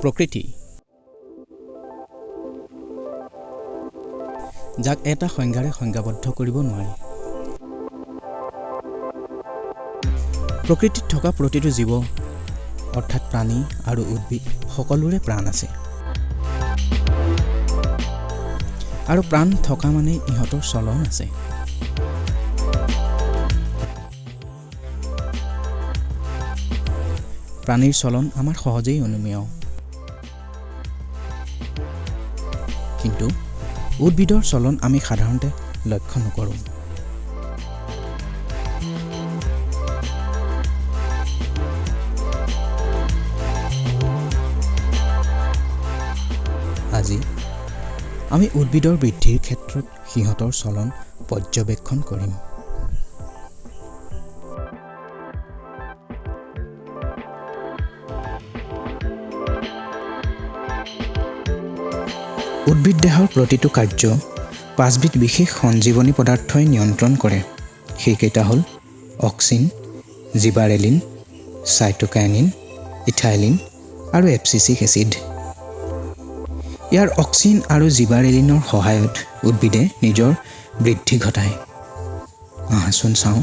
প্ৰকৃতি, যাক এটা সংজ্ঞাৰে সংজ্ঞাবদ্ধ কৰিব নোৱাৰি। প্ৰকৃতিত থকা প্ৰতিটো জীৱ অৰ্থাৎ প্ৰাণী আৰু উদ্ভিদ সকলোৰে প্ৰাণ আছে। আৰু প্ৰাণ থকা মানে ইহঁতৰ চলন আছে। প্ৰাণীৰ চলন আমাৰ সহজেই অনুমেয়, কিন্তু উদ্ভিদৰ চলন আমি সাধাৰণতে লক্ষ্য নকৰোঁ। আজি আমি উদ্ভিদৰ বৃদ্ধিৰ ক্ষেত্ৰত সিহঁতৰ চলন পৰ্যবেক্ষণ কৰিম। উদ্ভিদ দেহৰ প্ৰতিটো কাৰ্য 5বিধ বিশেষ সঞ্জীৱনী পদাৰ্থই নিয়ন্ত্ৰণ কৰে। সেইকেইটা হ'ল অক্সিন, জিবাৰেলিন, চাইটোকাইনিন, ইথাইলিন আৰু এপচিচিক এচিড। ইয়াৰ অক্সিন আৰু জিবাৰেলিনৰ সহায়ত উদ্ভিদে নিজৰ বৃদ্ধি ঘটায়। আহাচোন চাওঁ